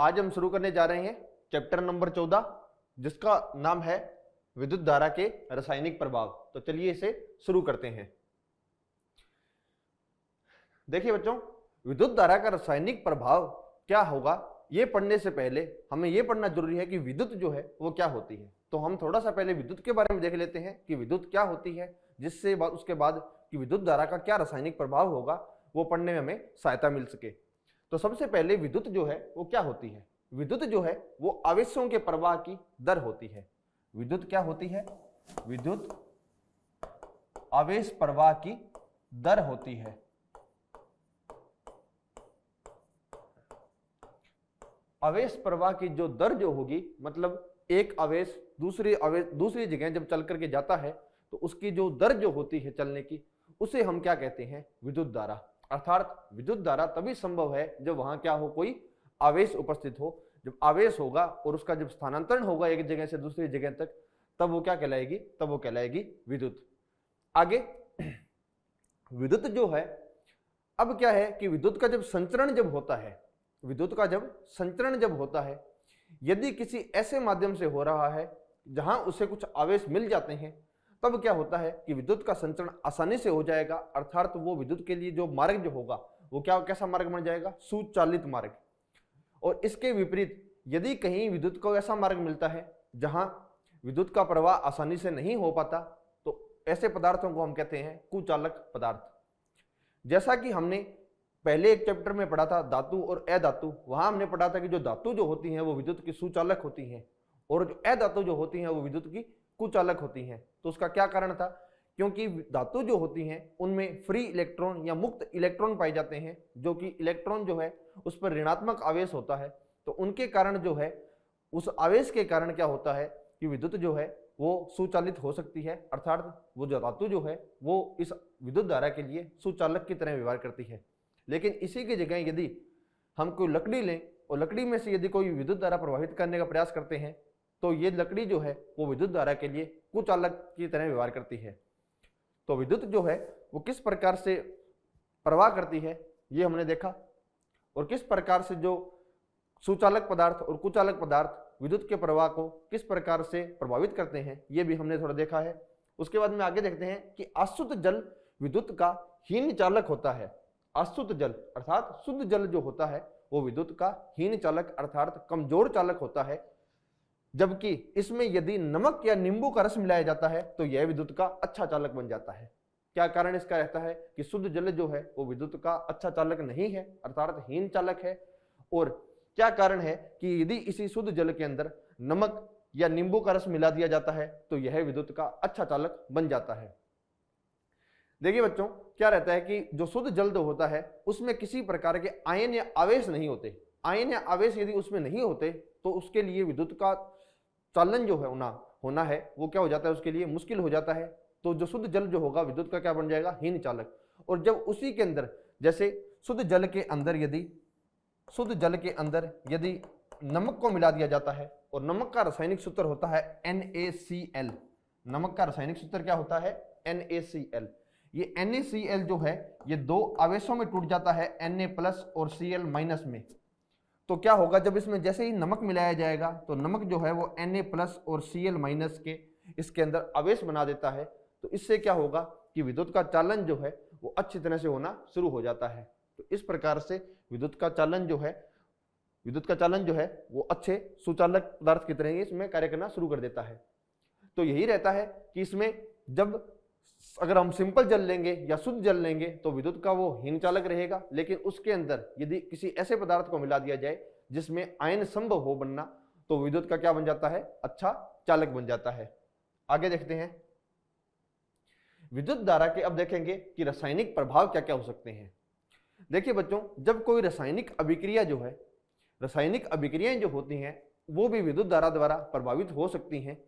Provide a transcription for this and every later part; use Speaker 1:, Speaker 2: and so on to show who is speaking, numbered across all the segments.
Speaker 1: आज हम शुरू करने जा रहे हैं चैप्टर नंबर 14 जिसका नाम है विद्युत धारा के रासायनिक प्रभाव। तो चलिए इसे शुरू करते हैं। देखिए बच्चों, विद्युत धारा का रासायनिक प्रभाव क्या होगा ये पढ़ने से पहले हमें यह पढ़ना जरूरी है कि विद्युत जो है वो क्या होती है। तो हम थोड़ा सा पहले विद्युत के बारे में देख लेते हैं कि विद्युत क्या होती है, जिससे उसके बाद कि विद्युत धारा का क्या रासायनिक प्रभाव होगा वो पढ़ने में हमें सहायता मिल सके। तो सबसे पहले विद्युत जो है वो क्या होती है। विद्युत जो है वो आवेशों के प्रवाह की दर होती है। विद्युत क्या होती है? विद्युत आवेश प्रवाह की दर होती है। आवेश प्रवाह की जो दर जो होगी, मतलब एक आवेश दूसरी जगह जब चल करके जाता है तो उसकी जो दर जो होती है चलने की, उसे हम क्या कहते हैं? विद्युत धारा। अर्थात विद्युत धारा तभी संभव है जब वहां क्या हो, कोई आवेश उपस्थित हो। जब आवेश होगा और उसका जब स्थानांतरण होगा एक जगह से दूसरी जगह तक, तब वो क्या कहलाएगी? तब वो कहलाएगी विद्युत। आगे विद्युत जो है, अब क्या है कि विद्युत का जब संचरण जब होता है, विद्युत का जब संचरण जब होता है, यदि किसी ऐसे माध्यम से हो रहा है जहां उसे कुछ आवेश मिल जाते हैं, तब क्या होता है कि विद्युत का संचरण आसानी से हो जाएगा। अर्थात वो विद्युत के लिए जो मार्ग जो होगा वो कैसा मार्ग बन जाएगा? सुचालित मार्ग। और इसके विपरीत यदि कहीं विद्युत को ऐसा मार्ग मिलता है जहां विद्युत का प्रवाह आसानी से नहीं हो पाता, तो ऐसे पदार्थों को हम कहते हैं कुचालक पदार्थ। जैसा कि हमने पहले एक चैप्टर में पढ़ा था धातु और अधातु, वहां हमने पढ़ा था कि जो धातु जो होती हैं वो विद्युत की सुचालक होती हैं और जो अधातु जो होती हैं वो विद्युत की कुचालक होती हैं। तो उसका क्या कारण था? क्योंकि धातु जो होती हैं उनमें फ्री इलेक्ट्रॉन या मुक्त इलेक्ट्रॉन पाए जाते हैं, जो कि इलेक्ट्रॉन जो है उस पर ऋणात्मक आवेश होता है। तो उनके कारण जो है, उस आवेश के कारण क्या होता है कि विद्युत जो है वो सुचालित हो सकती है। अर्थात वो जो धातु जो है वो इस विद्युत धारा के लिए सुचालक की तरह व्यवहार करती है। लेकिन इसी की जगह यदि हम कोई लकड़ी लें और लकड़ी में से यदि कोई विद्युत धारा प्रवाहित करने का प्रयास करते हैं, तो ये लकड़ी जो है वो विद्युत धारा के लिए कुचालक की तरह व्यवहार करती है। तो विद्युत जो है वो किस प्रकार से प्रवाह करती है ये हमने देखा, और किस प्रकार से जो सुचालक पदार्थ और कुचालक पदार्थ विद्युत के प्रवाह को किस प्रकार से प्रभावित करते हैं ये भी हमने थोड़ा देखा है। उसके बाद में आगे देखते हैं कि अशुद्ध जल विद्युत का हीन चालक होता है। अशुद्ध जल अर्थात शुद्ध जल जो होता है वो विद्युत का हीन चालक अर्थात कमजोर चालक होता है। जबकि इसमें यदि नमक या नींबू का रस मिलाया जाता है तो यह विद्युत का अच्छा चालक बन जाता है। क्या कारण इसका रहता है कि शुद्ध जल जो है वो विद्युत का अच्छा चालक नहीं है, अर्थात हीन चालक है। और क्या कारण है कि यदि इसी शुद्ध जल के अंदर नमक या नींबू का रस मिला दिया जाता है तो यह विद्युत का अच्छा चालक बन जाता है। देखिए बच्चों, क्या रहता है कि जो शुद्ध जल जो होता है उसमें किसी प्रकार के आयन या आवेश नहीं होते। आयन या आवेश यदि उसमें नहीं होते तो उसके लिए विद्युत का चालन जो है होना है वो क्या हो जाता है, उसके लिए मुश्किल हो जाता है। तो जो शुद्ध जल जो होगा विद्युत का क्या बन जाएगा? हीन चालक। और जब उसी के अंदर जैसे शुद्ध जल के अंदर यदि नमक को मिला दिया जाता है, और नमक का रासायनिक सूत्र होता है NaCl। नमक का रासायनिक सूत्र क्या होता है? NaCl। ये NaCl जो है ये दो आवेशों में टूट जाता है, Na+ और Cl- में। तो क्या होगा, जब इसमें जैसे ही नमक मिलाया जाएगा तो नमक जो है वो Na+ और Cl- के इसके अंदर आवेश बना देता है। तो इससे क्या होगा कि विद्युत का चालन जो है वो अच्छी तरह से होना शुरू हो जाता है। तो इस प्रकार से विद्युत का चालन जो है वो अच्छे सुचालक पदार्थ की तरह इसमें कार्य करना शुरू कर देता है। तो यही रहता है कि इसमें जब अगर हम सिंपल जल लेंगे या शुद्ध जल लेंगे तो विद्युत का वो हीन चालक रहेगा। लेकिन उसके अंदर यदि किसी ऐसे पदार्थ को मिला दिया जाए जिसमें आयन संभव हो बनना, तो विद्युत का क्या बन जाता है? अच्छा चालक बन जाता है। आगे देखते हैं विद्युत धारा के। अब देखेंगे कि रासायनिक प्रभाव क्या क्या हो सकते हैं। देखिए बच्चों, जब कोई रासायनिक अभिक्रिया जो है, रासायनिक अभिक्रियाएं जो होती हैं वो भी विद्युत धारा द्वारा प्रभावित हो सकती हैं।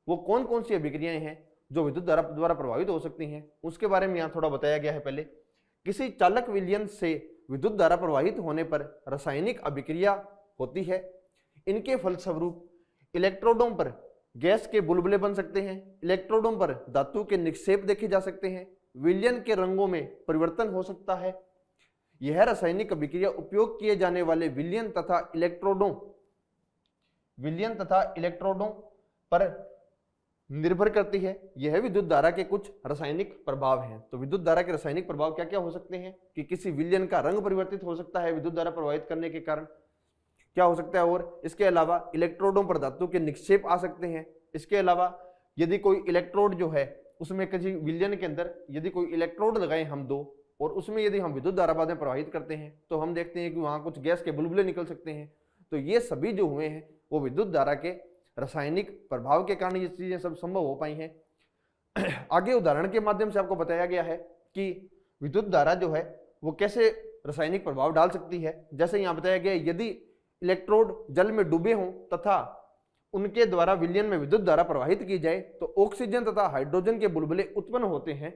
Speaker 1: वो कौन कौन सी अभिक्रियाएं हैं जो विद्युत धारा द्वारा प्रभावित हो सकती हैं उसके बारे में यहाँ थोड़ा बताया गया है। पहले, किसी चालक विलयन से विद्युत धारा प्रवाहित होने पर रासायनिक अभिक्रिया होती है। इनके फलस्वरूप इलेक्ट्रोडों पर गैस के बुलबुले बन सकते हैं, इलेक्ट्रोडों पर धातु के निक्षेप देखे जा सकते हैं, विलयन के रंगों में परिवर्तन हो सकता है। यह रासायनिक अभिक्रिया उपयोग किए जाने वाले विलयन तथा इलेक्ट्रोडों पर निर्भर करती है। यह विद्युत धारा के कुछ रासायनिक प्रभाव हैं। तो विद्युत धारा के रासायनिक प्रभाव क्या क्या हो सकते हैं कि किसी विलयन का रंग परिवर्तित हो सकता है विद्युत धारा प्रभावित करने के कारण, क्या हो सकता है, और इसके अलावा इलेक्ट्रोडों पर धातु के निक्षेप आ सकते हैं। इसके अलावा यदि कोई इलेक्ट्रोड जो है उसमें किसी विलयन के अंदर यदि कोई इलेक्ट्रोड लगाए हम दो और उसमें यदि हम विद्युत धारा बाद में प्रवाहित करते हैं तो हम देखते हैं कि वहां कुछ गैस के बुलबुले निकल सकते हैं। तो ये सभी जो हुए हैं वो विद्युत धारा के रासायनिक प्रभाव के कारण ये चीजें सब संभव हो पाई हैं। आगे उदाहरण के माध्यम से आपको बताया गया है कि विद्युत धारा जो है वो कैसे रासायनिक प्रभाव डाल सकती है। जैसे यहाँ बताया गया, यदि इलेक्ट्रोड जल में डूबे हों तथा उनके द्वारा विलयन में विद्युत धारा प्रवाहित की जाए तो ऑक्सीजन तथा हाइड्रोजन के बुलबुले उत्पन्न होते हैं।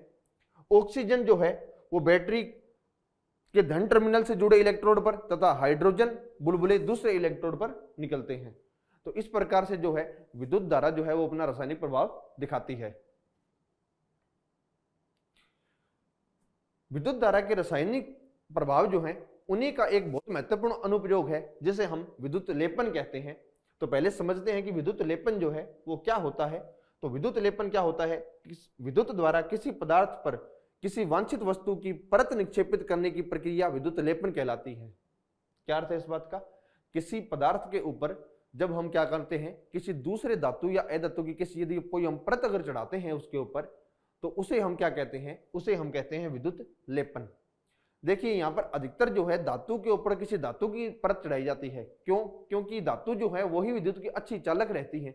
Speaker 1: ऑक्सीजन जो है वो बैटरी के धन टर्मिनल से जुड़े इलेक्ट्रोड पर तथा हाइड्रोजन बुलबुले दूसरे इलेक्ट्रोड पर निकलते हैं। तो इस प्रकार से जो है विद्युत धारा जो है वो अपना रासायनिक प्रभाव दिखाती है। विद्युत धारा के रासायनिक प्रभाव जो है उन्हीं का एक बहुत महत्वपूर्ण अनुप्रयोग है जिसे हम विद्युत लेपन कहते हैं। तो पहले समझते हैं कि विद्युत लेपन जो है वो क्या होता है। तो विद्युत लेपन क्या होता है, विद्युत द्वारा किसी पदार्थ पर किसी वांछित वस्तु की परत निक्षेपित करने की प्रक्रिया विद्युत लेपन कहलाती है। क्या अर्थ है इस बात का, किसी पदार्थ के ऊपर जब हम क्या करते हैं, किसी दूसरे धातु या अधातु की किसी यदि कोई हम परत अगर चढ़ाते हैं उसके ऊपर तो उसे हम क्या कहते हैं, उसे हम कहते हैं विद्युत लेपन। देखिए यहाँ पर अधिकतर जो है धातु के ऊपर किसी धातु की परत चढ़ाई जाती है। क्यों? क्योंकि धातु जो है वही विद्युत की अच्छी चालक रहती है।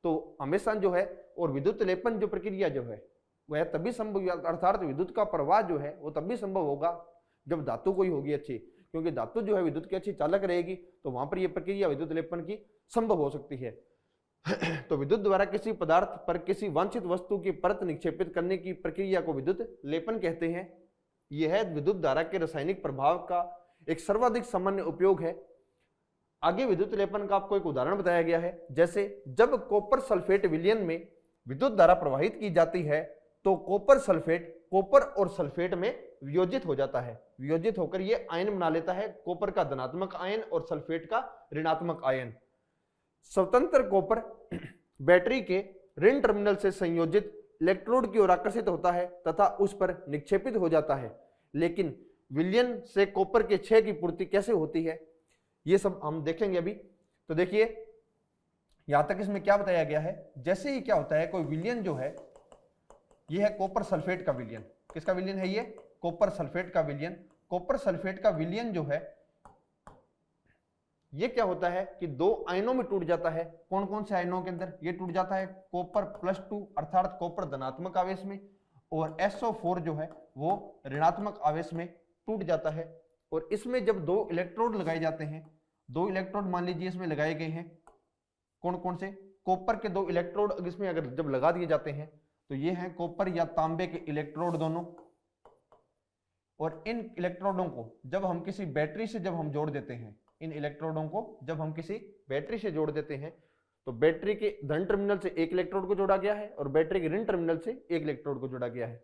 Speaker 1: तो हमेशा जो है और विद्युत लेपन जो प्रक्रिया जो है वह तभी संभव, अर्थात विद्युत का प्रवाह जो है वो तभी संभव होगा जब धातु कोई होगी अच्छी, क्योंकि धातु जो है विद्युत की अच्छी चालक रहेगी तो वहां पर यह प्रक्रिया विद्युत लेपन की संभव हो सकती है। तो विद्युत द्वारा किसी पदार्थ पर किसी वांछित वस्तु की परत निक्षेपित करने की प्रक्रिया को विद्युत लेपन कहते हैं। यह विद्युत धारा के रासायनिक प्रभाव का एक सर्वाधिक सामान्य उपयोग है। आगे विद्युत लेपन का आपको एक उदाहरण बताया गया है। जैसे जब कॉपर सल्फेट विलयन में विद्युत धारा प्रवाहित की जाती है तो कॉपर सल्फेट कॉपर और सल्फेट में वियोजित हो जाता है। वियोजित होकर यह आयन बना लेता है, कॉपर का धनात्मक आयन और सल्फेट का ऋणात्मक आयन। स्वतंत्र कॉपर बैटरी के ऋण टर्मिनल से संयोजित इलेक्ट्रोड की ओर आकर्षित होता है तथा उस पर निक्षेपित हो जाता है। लेकिन विलयन से कॉपर के क्षय की पूर्ति कैसे होती है ये सब हम देखेंगे अभी। तो देखिए यहां तक इसमें क्या बताया गया है, जैसे ही क्या होता है कोई विलयन जो है ये है कॉपर सल्फेट का विलयन। किसका विलयन है ये? कॉपर सल्फेट का विलयन। कॉपर सल्फेट का विलयन जो है ये क्या होता है कि दो आयनों में टूट जाता है। कौन कौन से आयनों के अंदर ये टूट जाता है? कॉपर +2 अर्थात कॉपर धनात्मक आवेश में और SO4 जो है वो ऋणात्मक आवेश में टूट जाता है। और इसमें जब दो इलेक्ट्रोड लगाए जाते हैं, दो इलेक्ट्रोड मान लीजिए इसमें लगाए गए हैं, कौन कौन से? कॉपर के दो इलेक्ट्रोड इसमें अगर जब लगा दिए जाते हैं तो ये हैं कॉपर या तांबे के इलेक्ट्रोड दोनों। और इन इलेक्ट्रोडों को जब हम किसी बैटरी से जब हम जोड़ देते हैं, इन इलेक्ट्रोडों को जब हम किसी बैटरी से जोड़ देते हैं तो बैटरी के धन टर्मिनल से एक इलेक्ट्रोड को जोड़ा गया है और बैटरी के ऋण टर्मिनल से एक इलेक्ट्रोड को जोड़ा गया है।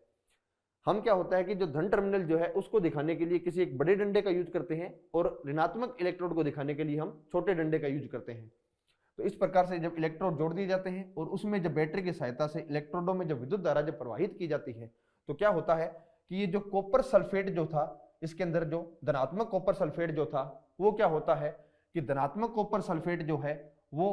Speaker 1: हम क्या होता है कि जो धन टर्मिनल जो है उसको दिखाने के लिए किसी एक बड़े डंडे का यूज करते हैं और ऋणात्मक इलेक्ट्रोड को दिखाने के लिए हम छोटे डंडे का यूज करते हैं। तो इस प्रकार से जब इलेक्ट्रोड जोड़ दिए जाते हैं और उसमें जब बैटरी की सहायता से इलेक्ट्रोडों में जब विद्युत धारा जब प्रवाहित की जाती है तो क्या होता है कि ये जो कॉपर सल्फेट जो था इसके अंदर जो धनात्मक कॉपर सल्फेट जो था वो क्या होता है कि धनात्मक कॉपर सल्फेट जो है वो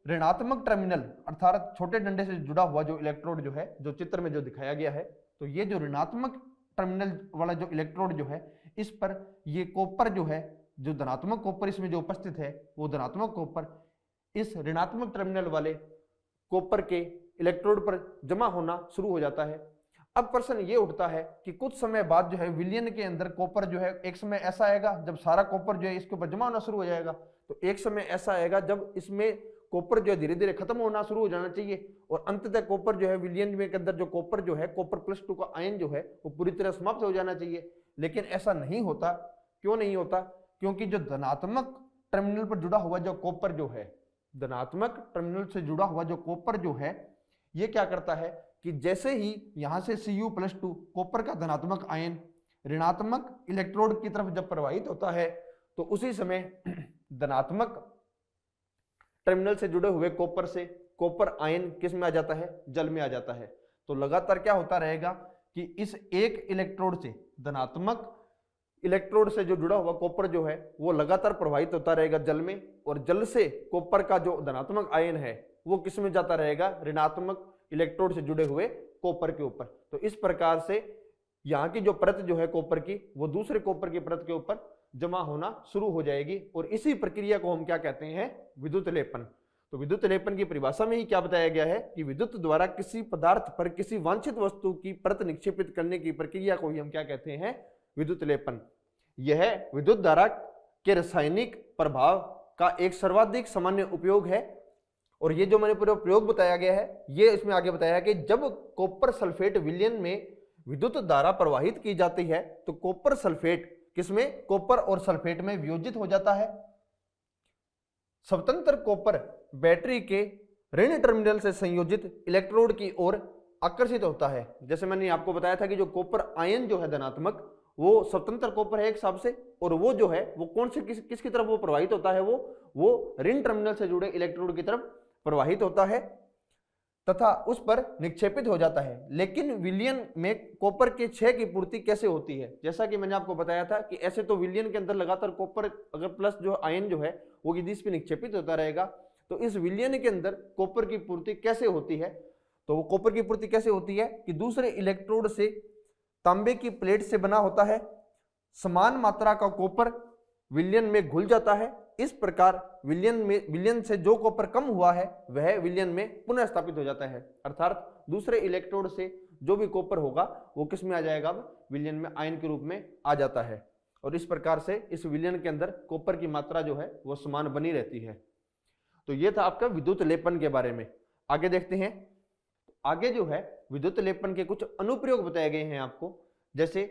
Speaker 1: ऋणात्मक टर्मिनल अर्थात छोटे डंडे से जुड़ा हुआ जो इलेक्ट्रोड जो है जो चित्र में जो दिखाया गया है, तो ये जो ऋणात्मक टर्मिनल वाला जो इलेक्ट्रोड जो है इस पर ये कॉपर जो है, जो धनात्मक कॉपर इसमें जो उपस्थित है वो धनात्मक कॉपर इस ऋणात्मक टर्मिनल वाले कॉपर के इलेक्ट्रोड पर जमा होना शुरू हो जाता है। अब प्रश्न ये उठता है कि कुछ समय बाद जो है विलयन के अंदर कॉपर जो है एक समय ऐसा आएगा जब सारा कॉपर जो है इसके ऊपर जमा होना शुरू हो जाएगा, तो एक समय ऐसा आएगा जब इसमें कॉपर जो है धीरे धीरे खत्म होना शुरू हो जाना चाहिए और अंततः कॉपर जो है विलयन में के अंदर जो कॉपर जो है कॉपर +2 का आयन जो है वो पूरी तरह समाप्त हो जाना चाहिए। लेकिन ऐसा नहीं होता। क्यों नहीं होता? क्योंकि जो धनात्मक टर्मिनल पर जुड़ा हुआ जो कॉपर जो है, धनात्मक टर्मिनल से जुड़ा हुआ जो कॉपर जो है ये क्या करता है कि जैसे ही यहां से Cu+2 कॉपर का धनात्मक आयन ऋणात्मक इलेक्ट्रोड की तरफ जब प्रवाहित होता है तो उसी समय धनात्मक टर्मिनल से जुड़े हुए कॉपर से कॉपर आयन किस में आ जाता है, जल में आ जाता है। तो लगातार क्या होता रहेगा कि इस एक इलेक्ट्रोड से, धनात्मक इलेक्ट्रोड से जो जुड़ा हुआ कॉपर जो है वो लगातार प्रवाहित होता रहेगा जल में, और जल से कॉपर का जो धनात्मक आयन है वो किस में जाता रहेगा, ऋणात्मक इलेक्ट्रोड से जुड़े हुए कॉपर के ऊपर। तो इस प्रकार से यहाँ की जो परत जो है कॉपर की, वो दूसरे कॉपर की परत के ऊपर जमा होना शुरू हो जाएगी, और इसी प्रक्रिया को हम क्या कहते हैं, विद्युत लेपन। तो विद्युत लेपन की परिभाषा में ही क्या बताया गया है कि विद्युत द्वारा किसी पदार्थ पर किसी वांछित वस्तु की परत निक्षेपित करने की प्रक्रिया को ही हम क्या कहते हैं, विद्युत लेपन। यह विद्युत धारा के रासायनिक प्रभाव का एक सर्वाधिक सामान्य उपयोग है, और ये जो मैंने पूरा प्रयोग बताया गया है ये इसमें आगे बताया है कि जब कॉपर सल्फेट विलयन में विद्युत धारा प्रवाहित की जाती है तो कॉपर सल्फेट किसमें, कॉपर और सल्फेट में वियोजित हो जाता है। स्वतंत्र कॉपर बैटरी के ऋण टर्मिनल से संयोजित इलेक्ट्रोड की ओर आकर्षित होता है। जैसे मैंने आपको बताया था कि जो कॉपर आयन जो है धनात्मक, वो स्वतंत्र कॉपर है एक हिसाब से, और वो जो है वो कौन से किसकी तरफ वो प्रवाहित होता है, वो ऋण टर्मिनल से जुड़े इलेक्ट्रोड की तरफ प्रवाहित होता है तथा उस पर निक्षेपित हो जाता है। लेकिन विलयन में कॉपर के क्षय की पूर्ति कैसे होती है, जैसा कि मैंने आपको बताया था कि ऐसे तो विलयन के अंदर लगातार कॉपर अगर प्लस जो आयन जो है वो यदि इस पर निक्षेपित होता रहेगा तो इस विलयन के अंदर कॉपर की पूर्ति कैसे होती है। तो वो कॉपर की पूर्ति कैसे होती है कि दूसरे इलेक्ट्रोड से तांबे की प्लेट से बना होता है, समान मात्रा का कॉपर विलयन में घुल जाता है। इस प्रकार विलयन से जो कॉपर कम हुआ है वह विलयन में पुनः स्थापित हो जाता है, अर्थात दूसरे इलेक्ट्रोड से जो भी कॉपर होगा वो किस में आ जाएगा, अब विलयन में आयन के रूप में आ जाता है। और इस प्रकार से इस विलयन के अंदर कॉपर की मात्रा जो है वो समान बनी रहती है। तो ये था आपका विद्युत लेपन के बारे में। आगे देखते हैं, आगे जो है विद्युत लेपन के कुछ अनुप्रयोग बताए गए हैं आपको, जैसे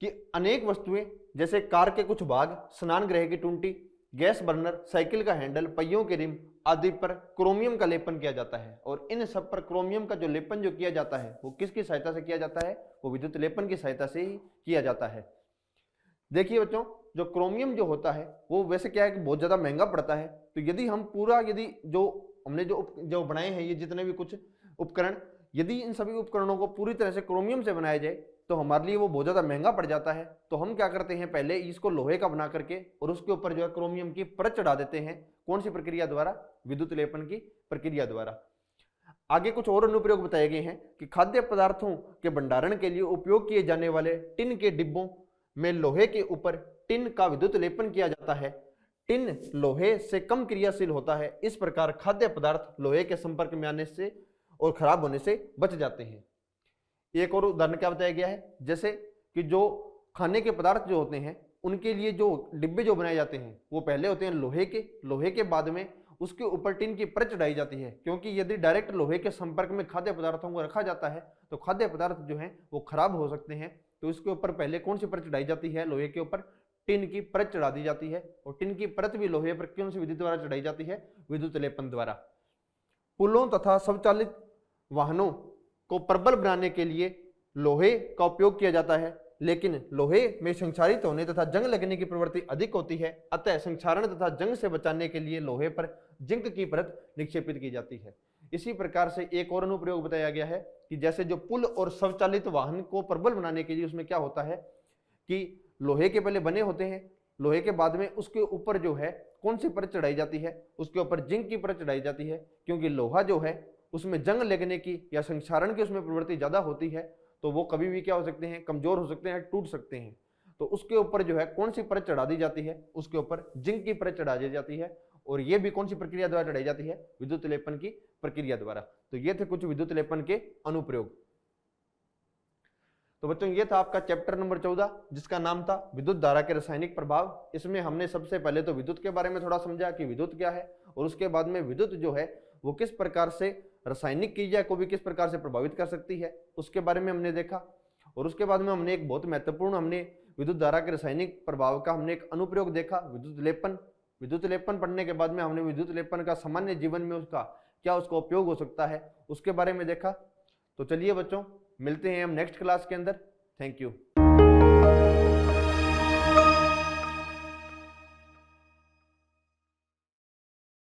Speaker 1: कि अनेक वस्तुएं जैसे कार के कुछ भाग, स्नान गृह की टूंटी, गैस बर्नर, साइकिल का हैंडल, पहियों के रिम आदि पर क्रोमियम का लेपन किया जाता है। और इन सब पर क्रोमियम का जो लेपन जो किया जाता है वो किसकी सहायता से किया जाता है, वो विद्युत लेपन की सहायता से ही किया जाता है। देखिए बच्चों, जो क्रोमियम जो होता है वो वैसे क्या है कि बहुत ज्यादा महंगा पड़ता है। तो यदि हम पूरा जो हमने जो बनाए हैं ये जितने भी कुछ उपकरण, यदि इन सभी उपकरणों को पूरी तरह से क्रोमियम से बनाया जाए तो हमारे लिए वो बहुत ज्यादा महंगा पड़ जाता है। तो हम क्या करते हैं, पहले इसको लोहे का बना करके और उसके ऊपर जो है क्रोमियम की परत चढ़ा देते हैं। कौन सी प्रक्रिया द्वारा, विद्युत लेपन की प्रक्रिया द्वारा। आगे कुछ और अनुप्रयोग बताए गए हैं कि खाद्य पदार्थों के भंडारण के लिए उपयोग किए जाने वाले टिन के डिब्बों में लोहे के ऊपर टिन का विद्युत लेपन किया जाता है। टिन लोहे से कम क्रियाशील होता है, इस प्रकार खाद्य पदार्थ लोहे के संपर्क में आने से और खराब होने से बच जाते हैं। एक और उदाहरण क्या बताया गया है, जैसे कि जो खाने के पदार्थ जो होते हैं उनके लिए जो डिब्बे जो बनाए जाते हैं वो पहले होते हैं लोहे के बाद में उसके ऊपर टिन की परत चढ़ाई जाती है, क्योंकि यदि डायरेक्ट लोहे के संपर्क में खाद्य पदार्थों को रखा जाता है तो खाद्य पदार्थ जो है वो खराब हो सकते हैं। तो इसके ऊपर पहले कौन सी परत चढ़ाई जाती है, लोहे के ऊपर टिन की परत चढ़ा दी जाती है। और टिन की परत भी लोहे पर कौन सी विधि द्वारा चढ़ाई जाती है, विद्युत लेपन द्वारा। पुलों तथा स्वचालित वाहनों को प्रबल बनाने के लिए लोहे का उपयोग किया जाता है, लेकिन लोहे में संक्षारित होने तथा जंग लगने की प्रवृत्ति अधिक होती है, अतः संक्षारण तथा जंग से बचाने के लिए लोहे पर जिंक की परत निक्षेपित की जाती है। इसी प्रकार से एक और अनुप्रयोग बताया गया है कि जैसे जो पुल और स्वचालित वाहन को प्रबल बनाने के लिए उसमें क्या होता है कि लोहे के पहले बने होते हैं, लोहे के बाद में उसके ऊपर जो है कौन सी परत चढ़ाई जाती है, उसके ऊपर जिंक की परत चढ़ाई जाती है, क्योंकि लोहा जो है उसमें जंग लगने की या संक्षारण की उसमें प्रवृत्ति ज्यादा होती है, तो वो कभी भी क्या हो सकते हैं, कमजोर हो सकते हैं, टूट सकते हैं। तो उसके ऊपर जो है कौन सी परत चढ़ा दी जाती है, उसके ऊपर जिंक की परत चढ़ा दी जाती है। और ये भी कौन सी प्रक्रिया द्वारा चढ़ाई जाती है, विद्युत लेपन की प्रक्रिया द्वारा। तो ये थे कुछ विद्युत लेपन के अनुप्रयोग। तो बच्चों ये था आपका चैप्टर नंबर 14 जिसका नाम था विद्युत धारा के रासायनिक प्रभाव। इसमें हमने सबसे पहले तो विद्युत के बारे में थोड़ा समझा कि विद्युत क्या है, और उसके बाद में विद्युत जो है वो किस प्रकार से रासायनिक क्रिया को भी किस प्रकार से प्रभावित कर सकती है उसके बारे में हमने देखा। और उसके बाद में हमने एक बहुत महत्वपूर्ण हमने विद्युत धारा के रासायनिक प्रभाव का हमने एक अनुप्रयोग देखा, विद्युत लेपन। विद्युत लेपन पढ़ने के बाद में हमने विद्युत लेपन का सामान्य जीवन में उसका उपयोग हो सकता है उसके बारे में देखा। तो चलिए बच्चों, मिलते हैं हम नेक्स्ट क्लास के अंदर। Thank you.